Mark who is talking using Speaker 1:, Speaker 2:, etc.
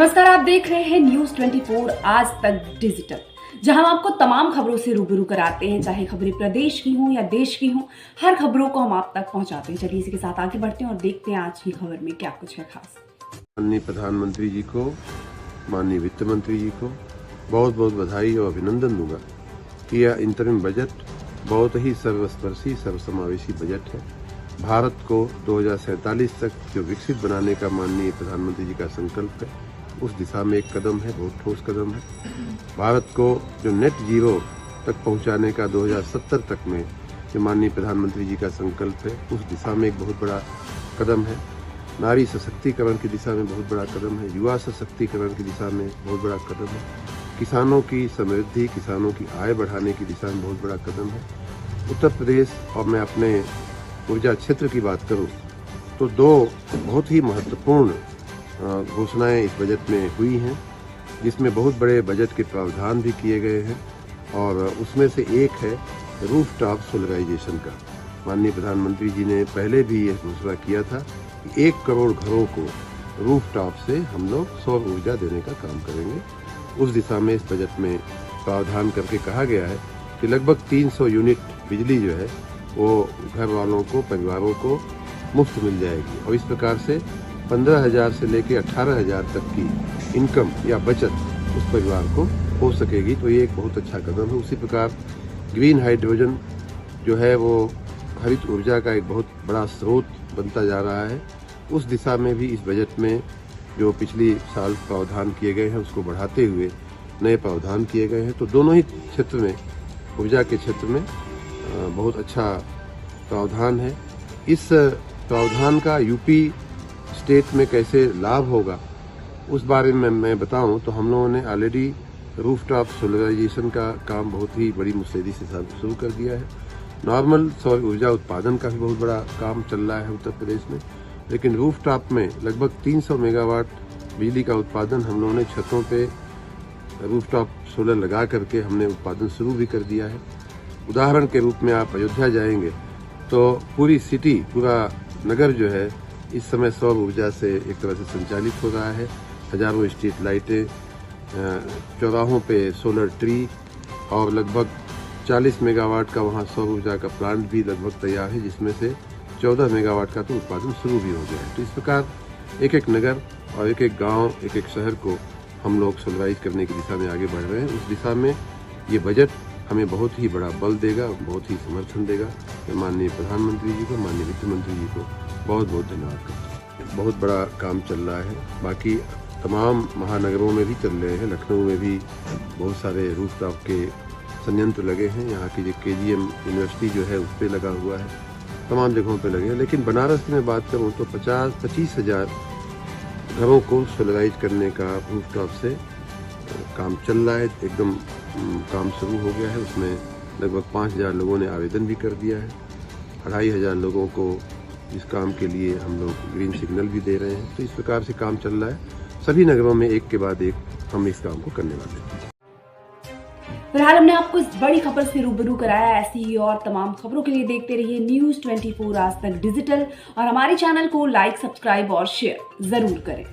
Speaker 1: नमस्कार, आप देख रहे हैं न्यूज 24 आज तक डिजिटल, जहां हम आपको तमाम खबरों से रूबरू कराते हैं, चाहे खबरें प्रदेश की हों या देश की हों। हर खबरों को हम आप तक पहुंचाते हैं। चलिए इसी के साथ आगे बढ़ते हैं और देखते हैं आज की खबर में क्या कुछ है खास।
Speaker 2: माननीय प्रधानमंत्री जी को, माननीय वित्त मंत्री जी को बहुत बहुत बधाई और अभिनंदन दूंगा कि यह इंतरिम बजट बहुत ही सर्वस्पर्शी सर्वसमावेशी बजट है। भारत को 2047 तक जो विकसित बनाने का माननीय प्रधानमंत्री जी का संकल्प है, उस दिशा में एक कदम है, बहुत ठोस कदम है। भारत को जो नेट जीरो तक पहुंचाने का 2070 तक में जो माननीय प्रधानमंत्री जी का संकल्प है, उस दिशा में एक बहुत बड़ा कदम है। नारी सशक्तिकरण की दिशा में बहुत बड़ा कदम है। युवा सशक्तिकरण की दिशा में बहुत बड़ा कदम है। किसानों की समृद्धि, किसानों की आय बढ़ाने की दिशा में बहुत बड़ा कदम है। उत्तर प्रदेश और मैं अपने ऊर्जा क्षेत्र की बात करूं तो दो बहुत ही महत्वपूर्ण घोषणाएं इस बजट में हुई हैं, जिसमें बहुत बड़े बजट के प्रावधान भी किए गए हैं और उसमें से एक है रूफटॉप सोलराइजेशन का। माननीय प्रधानमंत्री जी ने पहले भी यह घोषणा किया था कि 1 करोड़ घरों को रूफटॉप से हम लोग सौर ऊर्जा देने का काम करेंगे। उस दिशा में इस बजट में प्रावधान करके कहा गया है कि लगभग 300 यूनिट बिजली जो है वो घर वालों को, परिवारों को मुफ्त मिल जाएगी और इस प्रकार से 15,000 से लेकर 18,000 तक की इनकम या बचत उस परिवार को हो सकेगी। तो ये एक बहुत अच्छा कदम है। उसी प्रकार ग्रीन हाइड्रोजन जो है वो हरित ऊर्जा का एक बहुत बड़ा स्रोत बनता जा रहा है। उस दिशा में भी इस बजट में जो पिछली साल प्रावधान किए गए हैं, उसको बढ़ाते हुए नए प्रावधान किए गए हैं। तो दोनों ही क्षेत्र में, ऊर्जा के क्षेत्र में बहुत अच्छा प्रावधान है। इस प्रावधान का यूपी स्टेट में कैसे लाभ होगा, उस बारे में मैं बताऊं तो हम लोगों ने ऑलरेडी रूफटॉप सोलराइजेशन का काम बहुत ही बड़ी मुस्तैदी से शुरू कर दिया है। नॉर्मल सौर ऊर्जा उत्पादन का भी बहुत बड़ा काम चल रहा है उत्तर प्रदेश में, लेकिन रूफटॉप में लगभग 300 मेगावाट बिजली का उत्पादन हम लोगों ने छतों पे रूफटॉप सोलर लगा करके हमने उत्पादन शुरू भी कर दिया है। उदाहरण के रूप में आप अयोध्या जाएंगे तो पूरी सिटी, पूरा नगर जो है इस समय सौर ऊर्जा से एक तरह से संचालित हो रहा है। हजारों स्ट्रीट लाइटें, चौराहों पे सोलर ट्री और लगभग 40 मेगावाट का वहाँ सौर ऊर्जा का प्लांट भी लगभग तैयार है, जिसमें से 14 मेगावाट का तो उत्पादन शुरू भी हो गया है। तो इस प्रकार एक एक नगर और एक एक गाँव, एक एक शहर को हम लोग सोलराइज करने की दिशा में आगे बढ़ रहे हैं। उस दिशा में ये बजट हमें बहुत ही बड़ा बल देगा, बहुत ही समर्थन देगा। मैं माननीय प्रधानमंत्री जी को, माननीय वित्त मंत्री जी को बहुत बहुत धन्यवाद करता हूँ। बहुत बड़ा काम चल रहा है। बाकी तमाम महानगरों में भी चल रहे हैं। लखनऊ में भी बहुत सारे रूफटॉप के संयंत्र लगे हैं। यहाँ की जो KGM यूनिवर्सिटी जो है उस पर लगा हुआ है, तमाम जगहों पे लगे हैं। लेकिन बनारस की मैं बात करूँ तो 25,000 घरों को सोलराइज करने का रूफटॉप से काम चल रहा है। एकदम काम शुरू हो गया है। उसमें लगभग 5,000 लोगों ने आवेदन भी कर दिया है। 2,500 लोगों को इस काम के लिए हम लोग ग्रीन सिग्नल भी दे रहे हैं। तो इस प्रकार से काम चल रहा है। सभी नगरों में एक के बाद एक हम इस काम को करने वाले हैं।
Speaker 1: फिलहाल हमने आपको इस बड़ी खबर से रूबरू कराया। ऐसी ही और तमाम खबरों के लिए देखते रहिए न्यूज 24 आज तक डिजिटल और हमारे चैनल को लाइक, सब्सक्राइब और शेयर जरूर करें।